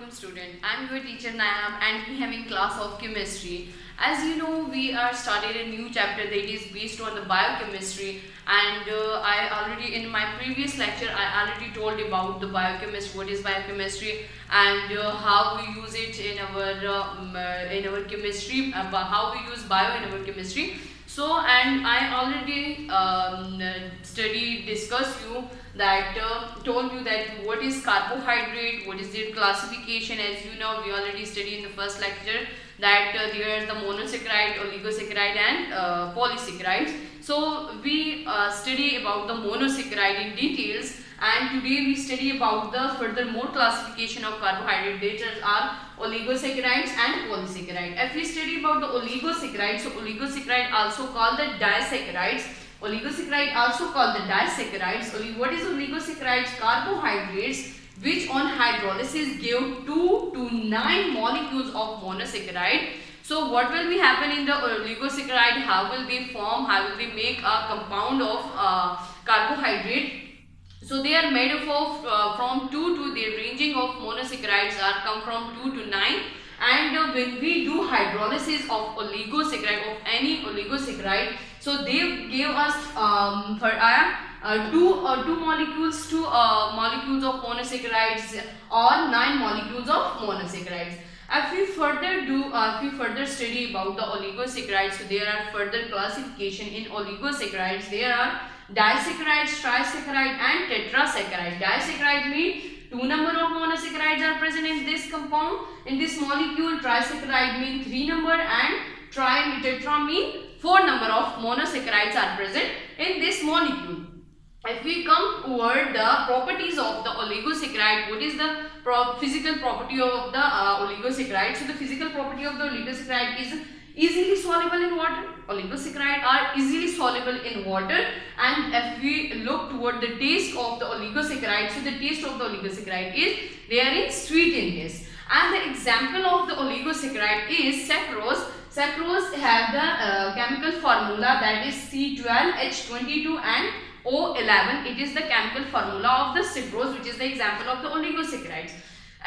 Assalamualaikum student. I'm your teacher Naab and we having class of chemistry. As you know, we are started a new chapter that is based on the biochemistry, and I already in my previous lecture I already told about the biochemistry, what is biochemistry, and how we use it in our chemistry, how we use bio in our chemistry. So, and I already discussed you that told you that what is carbohydrate, what is their classification. As you know, we already studied in the first lecture that there is the monosaccharide, oligosaccharide and polysaccharides. So we study about the monosaccharide in details, and today we study about the furthermore classification of carbohydrate. That are oligosaccharides and polysaccharide. If we study about the oligosaccharides, so oligosaccharide also called the disaccharides. Oligosaccharide also called the disaccharides. What is oligosaccharides? Carbohydrates which on hydrolysis give 2 to 9 molecules of monosaccharide. So what will be happen in the oligosaccharide? How will they form? How will they make a compound of carbohydrate? So they are made up of from 2 to the ranging of monosaccharides are come from 2 to 9. And when we do hydrolysis of oligosaccharide, of any oligosaccharide, so they give us two molecules of monosaccharides or 9 molecules of monosaccharides. If we further study about the oligosaccharides, so there are further classification in oligosaccharides. There are disaccharides, trisaccharide and tetrasaccharide. Disaccharide means 2 number of monosaccharides are present in this compound, in this molecule. Trisaccharide means 3 number, and tetra means 4 number of monosaccharides are present in this molecule. If we come toward the properties of the oligosaccharide, what is the physical property of the oligosaccharide? So the physical property of the oligosaccharide is easily soluble in water. Oligosaccharides are easily soluble in water. And if we look toward the taste of the oligosaccharide, so the taste of the oligosaccharide is they are in sweet in taste. And the example of the oligosaccharide is saccharose. Saccharose have the chemical formula that is C12H22 and O11. It is the chemical formula of the saccharose, which is the example of the oligosaccharides.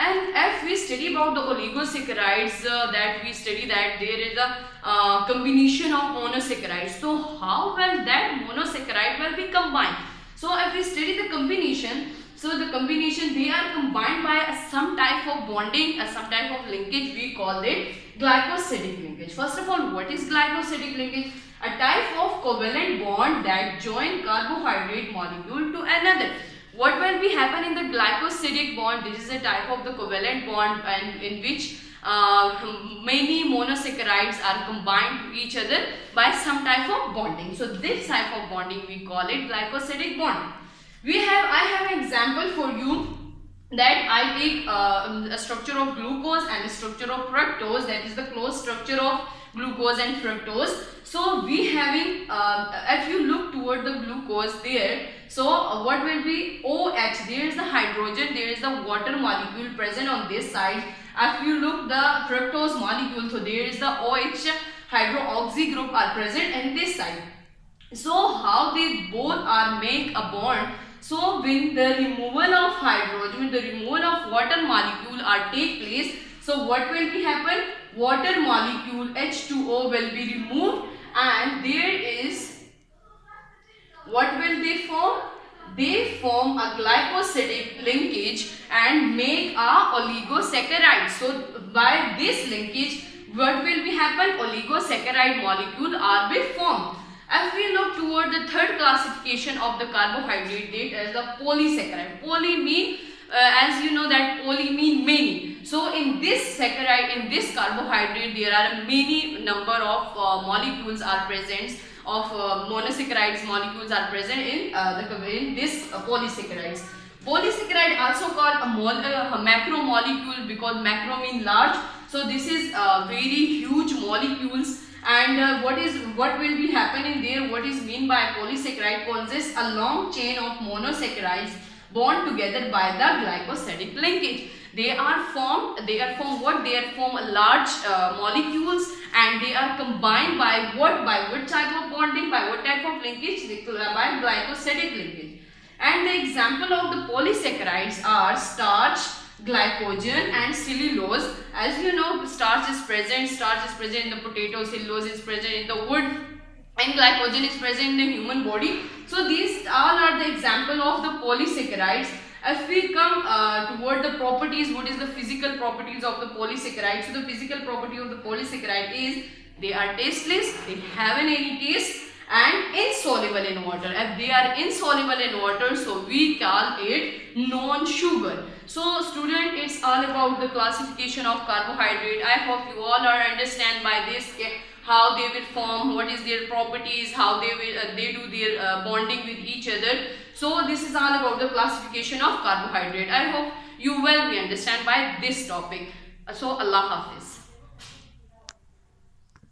And if we study about the oligosaccharides, that we study that there is a combination of monosaccharides. So how will that monosaccharide will be combined? So if we study the combination, so the combination they are combined by some type of bonding, some type of linkage. We call it glycosidic linkage. First of all, what is glycosidic linkage? A type of covalent bond that join carbohydrate molecule to another. What will be happen in the glycosidic bond? This is a type of the covalent bond, and in which many monosaccharides are combined to each other by some type of bonding. So this type of bonding we call it glycosidic bond. I have an example for you that I take a structure of glucose and a structure of fructose, that is the closed structure of glucose and fructose. So we having if you look toward the glucose there, so what will be OH? There is the hydrogen, there is the water molecule present on this side. If you look the fructose molecule, so there is the OH hydroxy group are present in this side. So how they both are make a bond? So when the removal of hydrogen, the removal of water molecule are take place, so what will be happen? Water molecule H2O will be removed, and there is, what will they form? They form a glycosidic linkage and make a oligosaccharide. So by this linkage, what will be happen? Oligosaccharide molecule are be formed. If we look toward the third classification of the carbohydrate, that is the polysaccharide. Poly mean, as you know that poly mean many. So in this saccharide, in this carbohydrate, there are many number of molecules are present of monosaccharides molecules are present in this polysaccharides. Polysaccharide also called a macromolecule, because macro mean large. So this is very huge molecules. And what will be happening there? What is mean by polysaccharide? Consists a long chain of monosaccharides bond together by the glycosidic linkage. They are formed what? They are form large molecules, and they are combined by what? By what type of bonding? By what type of linkage? By glycosidic linkage. And the example of the polysaccharides are starch, glycogen and cellulose. As you know, starch is present in the potato, cellulose is present in the wood, and glycogen is present in the human body. So these all are the example of the polysaccharides. If we come toward the properties, what is the physical properties of the polysaccharide? So the physical property of the polysaccharide is they are tasteless, they have an airy taste, and insoluble in water. If they are insoluble in water, so we call it non-sugar. So student, it's all about the classification of carbohydrate. I hope you all are understand by this how they will form, what is their properties, how they will they do their bonding with each other. So this is all about the classification of carbohydrate. I hope you will be understand by this topic. So Allah Hafiz.